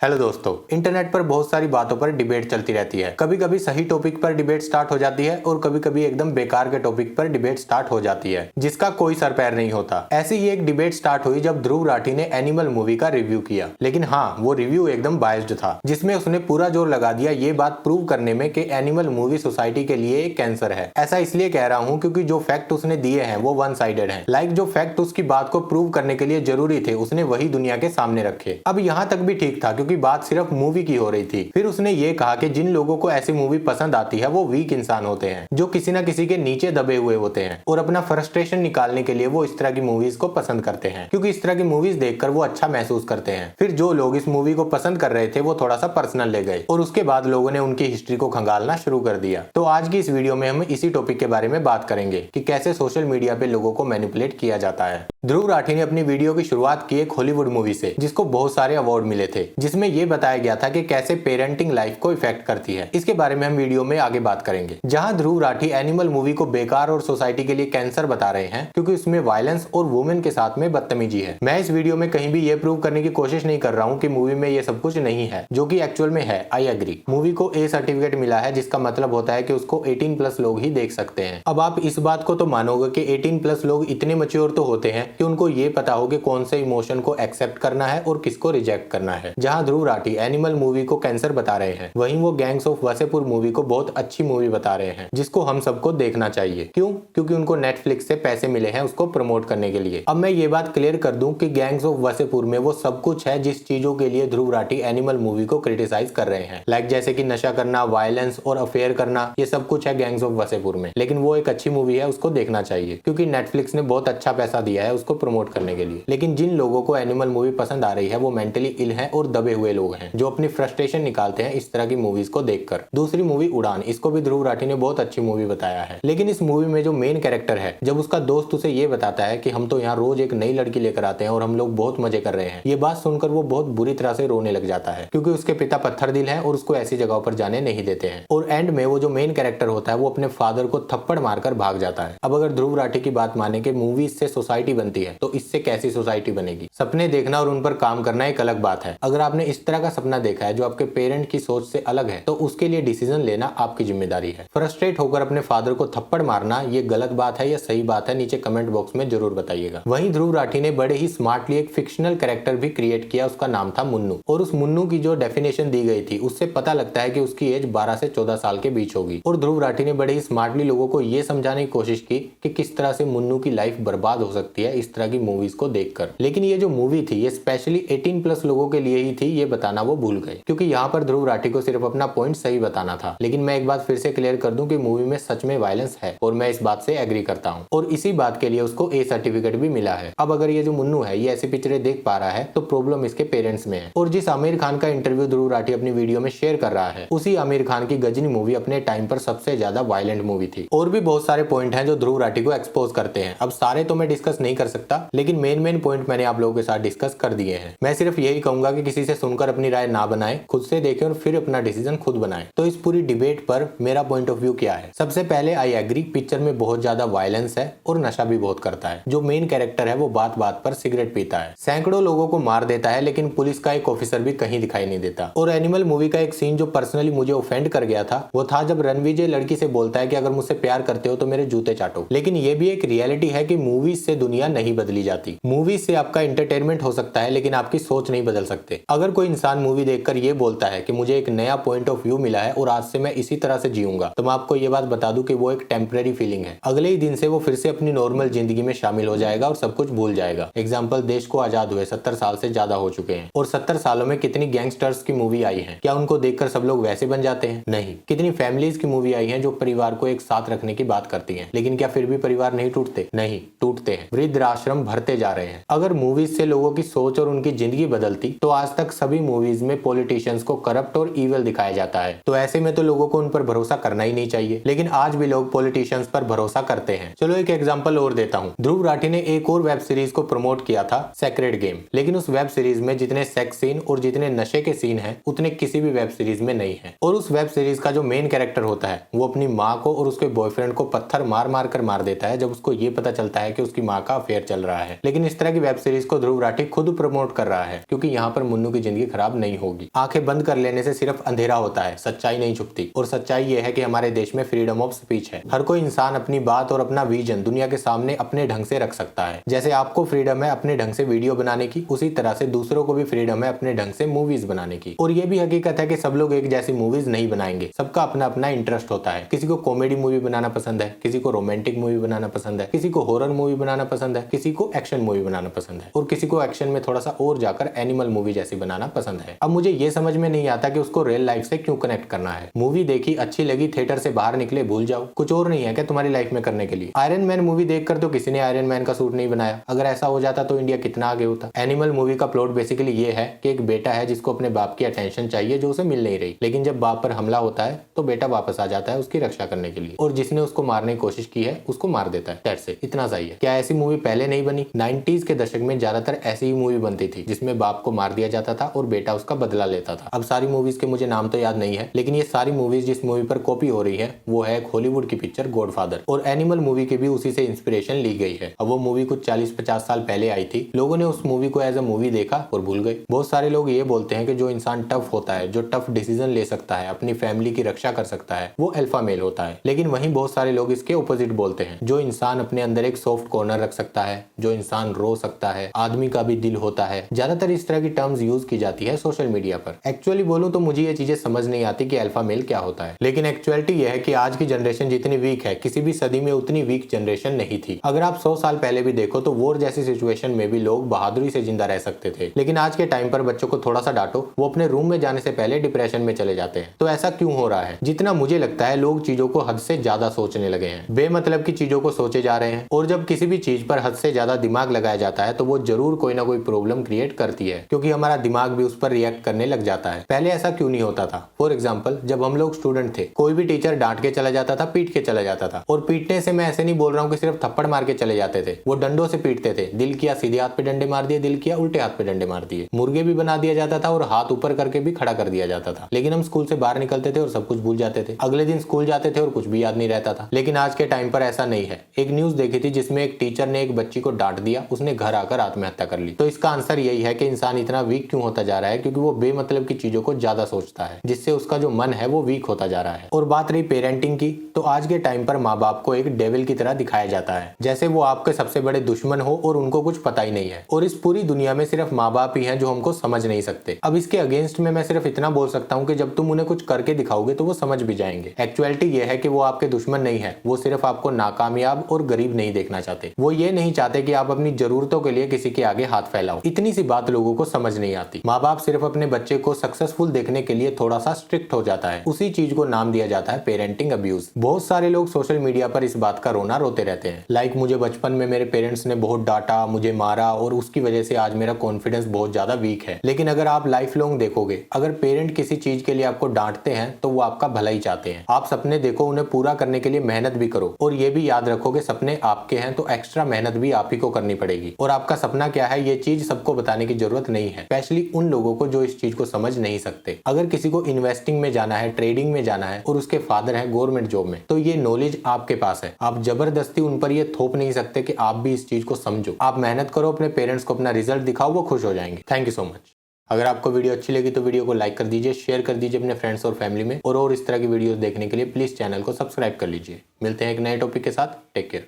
Hello दोस्तों, internet पर बहुत सारी बातों पर डिबेट चलती रहती है। कभी कभी सही टॉपिक पर डिबेट स्टार्ट हो जाती है और कभी कभी एकदम बेकार के टॉपिक पर डिबेट स्टार्ट हो जाती है जिसका कोई सर पैर नहीं होता। ऐसी ही एक डिबेट स्टार्ट हुई जब ध्रुव राठी ने एनिमल मूवी का रिव्यू किया। लेकिन हाँ, वो रिव्यू एकदम बायस्ड था, जिसमें उसने पूरा जोर लगा दिया ये बात प्रूव करने में कि एनिमल मूवी सोसाइटी के लिए एक कैंसर है। ऐसा इसलिए कह रहा हूँ क्योंकि जो फैक्ट उसने दिए हैं वो वन साइडेड है। लाइक जो फैक्ट उसकी बात को प्रूव करने के लिए जरूरी थे उसने वही दुनिया के सामने रखे। अब यहाँ तक भी ठीक था क्योंकि बात सिर्फ मूवी की हो रही थी। फिर उसने ये कहा कि जिन लोगों को ऐसी मूवी पसंद आती है वो वीक इंसान होते हैं, जो किसी न किसी के नीचे दबे हुए होते हैं और अपना फ्रस्ट्रेशन निकालने के लिए वो इस तरह की मूवीज को पसंद करते हैं क्योंकि इस तरह की मूवीज देखकर वो अच्छा महसूस करते हैं। फिर जो लोग इस मूवी को पसंद कर रहे थे वो थोड़ा सा पर्सनल ले गए और उसके बाद लोगों ने उनकी हिस्ट्री को खंगालना शुरू कर दिया। तो आज की इस वीडियो में हम इसी टॉपिक के बारे में बात करेंगे कि कैसे सोशल मीडिया पे लोगों को मैनिपुलेट किया जाता है। ध्रुव राठी ने अपनी वीडियो की शुरुआत की एक हॉलीवुड मूवी से जिसको बहुत सारे अवार्ड मिले थे, जिसमें यह बताया गया था कि कैसे पेरेंटिंग लाइफ को इफेक्ट करती है। इसके बारे में हम वीडियो में आगे बात करेंगे। जहां ध्रुव राठी एनिमल मूवी को बेकार और सोसाइटी के लिए कैंसर बता रहे हैं क्योंकि उसमें वायलेंस और वुमेन के साथ में बदतमीजी है। मैं इस वीडियो में कहीं भी ये प्रूव करने की कोशिश नहीं कर रहा हूँ कि मूवी में ये सब कुछ नहीं है, जो कि एक्चुअल में है। आई एग्री, मूवी को ए सर्टिफिकेट मिला है जिसका मतलब होता है कि उसको 18+ लोग ही देख सकते हैं। अब आप इस बात को तो मानोगे कि 18+ लोग इतने मैच्योर तो होते हैं कि उनको ये पता हो कि कौन से इमोशन को एक्सेप्ट करना है और किसको रिजेक्ट करना है। जहां ध्रुव राठी एनिमल मूवी को कैंसर बता रहे हैं, वहीं वो गैंग्स ऑफ वासेपुर मूवी को बहुत अच्छी मूवी बता रहे हैं जिसको हम सबको देखना चाहिए। क्यों? क्योंकि उनको नेटफ्लिक्स से पैसे मिले हैं उसको प्रमोट करने के लिए। अब मैं ये बात क्लियर कर दूं कि गैंग्स ऑफ वासेपुर में वो सब कुछ है जिस चीजों के लिए ध्रुव राठी एनिमल मूवी को क्रिटिसाइज कर रहे हैं। लाइक जैसे कि नशा करना, वायलेंस और अफेयर करना, ये सब कुछ है गैंग्स ऑफ वासेपुर में। लेकिन वो एक अच्छी मूवी है, उसको देखना चाहिए क्योंकि नेटफ्लिक्स ने बहुत अच्छा पैसा दिया है उसको प्रमोट करने के लिए। लेकिन जिन लोगों को एनिमल मूवी पसंद आ रही है वो मेंटली इल हैं और दबे हुए लोग हैं जो अपनी फ्रस्ट्रेशन निकालते हैं इस तरह की मूवीज को देखकर। दूसरी मूवी उड़ान, इसको भी ध्रुव राठी ने बहुत अच्छी मूवी बताया है। लेकिन इस मूवी में जो मेन कैरेक्टर है, जब उसका दोस्त उसे ये बताता है कि हम तो यहाँ रोज एक नई लड़की लेकर आते हैं और हम लोग बहुत मजे कर रहे हैं, ये बात सुनकर वो बहुत बुरी तरह से रोने लग जाता है क्योंकि उसके पिता पत्थर दिल है और उसको ऐसी जगहों पर जाने नहीं देते हैं। और एंड में वो जो मेन कैरेक्टर होता है वो अपने फादर को थप्पड़ मारकर भाग जाता है। अब अगर ध्रुव राठी की बात माने कि मूवीज से सोसाइटी बनती है तो इससे कैसी सोसाइटी बनेगी? सपने देखना और उन पर काम करना एक अलग बात है। अगर आपने इस तरह का सपना देखा है जो आपके पेरेंट की सोच से अलग है तो उसके लिए डिसीजन लेना आपकी जिम्मेदारी है। फ्रस्ट्रेट होकर अपने फादर को थप्पड़ मारना ये गलत बात है या सही बात है, नीचे कमेंट बॉक्स में जरूर बताइएगा। वहीं ध्रुव राठी ने बड़े ही स्मार्टली एक फिक्शनल कैरेक्टर भी क्रिएट किया, उसका नाम था मुन्नू। और उस मुन्नू की जो डेफिनेशन दी गई थी उससे पता लगता है कि उसकी एज 12 से 14 साल के बीच होगी। और ध्रुव राठी ने बड़े ही स्मार्टली लोगों को यह समझाने की कोशिश की कि किस तरह से मुन्नू की लाइफ बर्बाद हो सकती है इस तरह की मूवीज को देखकर। लेकिन ये जो मूवी थी ये स्पेशली 18+ लोगों के लिए ही थी, ये बताना वो भूल गए क्योंकि यहाँ पर ध्रुव राठी को सिर्फ अपना पॉइंट सही बताना था। लेकिन मैं एक बात फिर से क्लियर कर दूं कि मूवी में सच में वायलेंस है और मैं इस बात से एग्री करता हूँ और इसी बात के लिए उसको ए सर्टिफिकेट भी मिला है। अब अगर ये जो मुन्नू है ये ऐसी पिक्चरें देख पा रहा है तो प्रॉब्लम इसके पेरेंट्स में है। और जिस आमिर खान का इंटरव्यू ध्रुव राठी अपनी वीडियो में शेयर कर रहा है, उसी आमिर खान की गजनी मूवी अपने टाइम पर सबसे ज्यादा वायलेंट मूवी थी। और भी बहुत सारे पॉइंट हैं जो ध्रुव राठी को एक्सपोज करते हैं। अब सारे तो मैं डिस्कस नहीं कर सकता, लेकिन मेन पॉइंट मैंने आप लोगों के साथ डिस्कस कर दिए हैं। मैं सिर्फ यही कहूंगा कि किसी से सुनकर अपनी राय ना बनाएं, खुद से देखें और फिर अपना डिसीजन खुद बनाएं। तो इस पूरी डिबेट पर मेरा पॉइंट ऑफ व्यू क्या है? सबसे पहले आई एग्री, पिक्चर में बहुत ज्यादा वायलेंस है और नशा भी बहुत करता है। जो मेन कैरेक्टर है वो बात बात पर सिगरेट पीता है, सैकड़ों लोगों को मार देता है, लेकिन पुलिस का एक ऑफिसर भी कहीं दिखाई नहीं देता। और एनिमल मूवी का एक सीन जो पर्सनली मुझे ऑफेंड कर गया था वो था जब रणविजय लड़की से बोलता है कि अगर मुझसे प्यार करते हो तो मेरे जूते चाटो। लेकिन ये भी एक रियलिटी है कि मूवीज से दुनिया नहीं बदली जाती। मूवीज से आपका एंटरटेनमेंट हो सकता है लेकिन आपकी सोच नहीं बदल सकते। अगर कोई इंसान मूवी देखकर ये बोलता है कि मुझे एक नया पॉइंट ऑफ व्यू मिला है और आज से मैं इसी तरह से जीऊंगा, तो मैं आपको ये बात बता दूं कि वो एक टेम्परेरी फीलिंग है। अगले ही दिन से वो फिर से अपनी नॉर्मल जिंदगी में शामिल हो जाएगा और सब कुछ भूल जाएगा। एग्जाम्पल, देश को आजाद हुए 70 साल से ज्यादा हो चुके हैं और 70 सालों में कितनी गैंगस्टर्स की मूवी आई है। क्या उनको देखकर सब लोग वैसे बन जाते हैं? नहीं। कितनी फैमिलीज की मूवी आई है जो परिवार को एक साथ रखने की बात करती है, लेकिन क्या फिर भी परिवार नहीं टूटते? नहीं, टूटते हैं। वृद्ध आश्रम भरते जा रहे हैं। अगर मूवीज से लोगों की सोच और उनकी जिंदगी बदलती तो आज तक सभी मूवीज में पॉलिटिशियंस को करप्ट और ईविल दिखाया जाता है। तो ऐसे में तो लोगों को उन पर भरोसा करना ही नहीं चाहिए, लेकिन आज भी लोग पॉलिटिशियंस पर भरोसा करते हैं। चलो एक एग्जांपल और देता हूँ। ध्रुव राठी ने एक और वेब सीरीज को प्रमोट किया था, सेक्रेड गेम। लेकिन उस वेब सीरीज में जितने सेक्स सीन और जितने नशे के सीन हैं उतने किसी भी वेब सीरीज में नहीं है। और उस वेब सीरीज का जो मेन कैरेक्टर होता है वो अपनी माँ को और उसके बॉयफ्रेंड को पत्थर मार मार कर मार देता है जब उसको ये पता चलता है कि उसकी माँ का अफेयर अफेयर चल रहा है। लेकिन इस तरह की वेब सीरीज को ध्रुव राठी खुद प्रमोट कर रहा है, क्योंकि यहाँ पर मुन्नू की जिंदगी खराब नहीं होगी। आंखें बंद कर लेने से सिर्फ अंधेरा होता है, सच्चाई नहीं छुपती। और सच्चाई ये है कि हमारे देश में फ्रीडम ऑफ स्पीच है। हर कोई इंसान अपनी बात और अपना विजन दुनिया के सामने अपने ढंग से रख सकता है। जैसे आपको फ्रीडम है अपने ढंग से वीडियो बनाने की, उसी तरह से दूसरों को भी फ्रीडम है अपने ढंग से मूवीज बनाने की। और ये भी हकीकत है कि सब लोग एक जैसी मूवीज नहीं बनाएंगे, सबका अपना अपना इंटरेस्ट होता है। किसी को कॉमेडी मूवी बनाना पसंद है, किसी को रोमांटिक मूवी बनाना पसंद है, किसी को हॉरर मूवी बनाना पसंद है, किसी को एक्शन मूवी बनाना पसंद है, और किसी को एक्शन में थोड़ा सा और जाकर एनिमल मूवी जैसी बनाना पसंद है। अब मुझे ये समझ में नहीं आता कि उसको रियल लाइफ से क्यों कनेक्ट करना है। मूवी देखी, अच्छी लगी, थिएटर से बाहर निकले, भूल जाओ। कुछ और नहीं है क्या तुम्हारी लाइफ में करने के लिए? आयरन मैन मूवी देखकर तो किसी ने आयरन मैन का सूट नहीं बनाया। अगर ऐसा हो जाता तो इंडिया कितना आगे होता। एनिमल मूवी का प्लॉट बेसिकली ये है कि एक बेटा है जिसको अपने बाप की अटेंशन चाहिए जो उसे मिल नहीं रही, लेकिन जब बाप पर हमला होता है तो बेटा वापस आ जाता है उसकी रक्षा करने के लिए, और जिसने उसको मारने की कोशिश की है उसको मार देता है। दैट्स इट, इतना सही है। क्या ऐसी मूवी पहले नहीं बनी? 90s के दशक में ज्यादातर ऐसी ही मूवी बनती थी जिसमें बाप को मार दिया जाता था और बेटा उसका बदला लेता था। अब सारी मूवीज के मुझे नाम तो याद नहीं है, लेकिन ये सारी मूवीज जिस मूवी पर कॉपी हो रही है वो है एक हॉलीवुड की पिक्चर गॉडफादर, और एनिमल मूवी की भी उसी से इंस्पिरेशन ली गई है। अब वो मूवी कुछ 40-50 साल पहले आई थी। लोगों ने उस मूवी को एज अ मूवी देखा और भूल गए। बहुत सारे लोग ये बोलते हैं कि जो इंसान टफ होता है, जो टफ डिसीजन ले सकता है, अपनी फैमिली की रक्षा कर सकता है, वो अल्फा मेल होता है। लेकिन वहीं बहुत सारे लोग इसके ऑपोजिट बोलते हैं। जो इंसान अपने अंदर एक सॉफ्ट कॉर्नर रख सकता है, जो इंसान रो सकता है, आदमी का भी दिल होता है। ज्यादातर इस तरह की टर्म्स यूज की जाती है सोशल मीडिया पर। एक्चुअली बोलूं तो मुझे ये चीजें समझ नहीं आती कि अल्फा मेल क्या होता है। लेकिन एक्चुअलिटी यह है कि आज की जनरेशन जितनी वीक है, किसी भी सदी में उतनी वीक जनरेशन नहीं थी। अगर आप 100 साल पहले भी देखो तो वॉर जैसी सिचुएशन में भी लोग बहादुरी से जिंदा रह सकते थे। लेकिन आज के टाइम पर बच्चों को थोड़ा सा डांटो, वो अपने रूम में जाने से पहले डिप्रेशन में चले जाते हैं। तो ऐसा क्यों हो रहा है? जितना मुझे लगता है लोग चीजों को हद से ज्यादा सोचने लगे हैं, बेमतलब की चीजों को सोचे जा रहे हैं। और जब किसी भी चीज पर हद से ज्यादा दिमाग लगाया जाता है तो वो जरूर कोई ना कोई प्रॉब्लम क्रिएट करती है, क्योंकि हमारा दिमाग भी उस पर रिएक्ट करने लग जाता है। पहले ऐसा क्यों नहीं होता था? फॉर एग्जाम्पल, जब हम लोग स्टूडेंट थे, कोई भी टीचर डांट के चला जाता था, पीट के चला जाता था। और पीटने से मैं ऐसे नहीं बोल रहा हूँ कि सिर्फ थप्पड़ मार के चले जाते थे, वो डंडों से पीटते थे। दिल किया सीधे हाथ पे डंडे मार दिए, दिल किया उल्टे हाथ पे डंडे मार दिए। मुर्गे भी बना दिया जाता था और हाथ ऊपर करके भी खड़ा कर दिया जाता था। लेकिन हम स्कूल से बाहर निकलते थे और सब कुछ भूल जाते थे। अगले दिन स्कूल जाते थे और कुछ भी याद नहीं रहता था। लेकिन आज के टाइम पर ऐसा नहीं है। एक न्यूज देखी थी जिसमें एक टीचर ने एक बच्ची को डांट दिया, उसने घर आकर आत्महत्या कर ली। तो इसका आंसर यही है कि इंसान इतना वीक क्यों होता जा रहा है, क्योंकि वो बेमतलब की चीजों को ज्यादा सोचता है, जिससे उसका जो मन है वो वीक होता जा रहा है। और बात रही पेरेंटिंग की, तो आज के टाइम पर माँ बाप को एक डेविल की तरह दिखाया जाता है, जैसे वो आपके सबसे बड़े दुश्मन हो और उनको कुछ पता ही नहीं है। और इस पूरी दुनिया में सिर्फ माँ बाप ही हैं जो हमको समझ नहीं सकते। अब इसके अगेंस्ट में मैं सिर्फ इतना बोल सकता हूँ कि जब तुम उन्हें कुछ करके दिखाओगे तो वो समझ भी जाएंगे। एक्चुअलिटी ये है कि वो आपके दुश्मन नहीं है, वो सिर्फ आपको नाकामयाब और गरीब नहीं देखना चाहते। वो ये नहीं चाहते कि आप अपनी जरूरतों के लिए किसी के आगे हाथ फैलाओ। इतनी सी बात लोगों को समझ नहीं आती। माँ बाप सिर्फ अपने बच्चे को सक्सेसफुल देखने के लिए थोड़ा सा स्ट्रिक्ट हो जाता है, उसी चीज को नाम दिया जाता है पेरेंटिंग अब्यूज। बहुत सारे लोग सोशल मीडिया पर इस बात का रोना रोते रहते हैं, लाइक मुझे बचपन में मेरे पेरेंट्स ने बहुत डांटा, मुझे मारा और उसकी वजह से आज मेरा कॉन्फिडेंस बहुत ज्यादा वीक है। लेकिन अगर आप लाइफ लॉन्ग देखोगे, अगर पेरेंट किसी चीज के लिए आपको डांटते हैं तो वो आपका भला ही चाहते हैं। आप सपने देखो, उन्हें पूरा करने के लिए मेहनत भी करो, और ये भी याद रखो कि सपने आपके हैं तो एक्स्ट्रा मेहनत भी आप ही को करनी पड़ेगी। और आपका सपना क्या है ये चीज सबको बताने की जरूरत नहीं है, स्पेशली उन लोगों को जो इस चीज को समझ नहीं सकते। अगर किसी को इन्वेस्टिंग में जाना है, ट्रेडिंग में जाना है और उसके फादर है गवर्नमेंट जॉब में, तो ये नॉलेज आपके पास है। आप जबरदस्ती उन पर ये थोप नहीं सकते कि आप भी इस चीज को समझो। आप मेहनत करो, अपने पेरेंट्स को अपना रिजल्ट दिखाओ, वो खुश हो जाएंगे। Thank you so much. अगर आपको वीडियो अच्छी लगी तो वीडियो को लाइक कर दीजिए, शेयर कर दीजिए अपने फ्रेंड्स और फैमिली में, और इस तरह की वीडियोस देखने के लिए प्लीज चैनल को सब्सक्राइब कर लीजिए। मिलते हैं एक नए टॉपिक के साथ। Take care.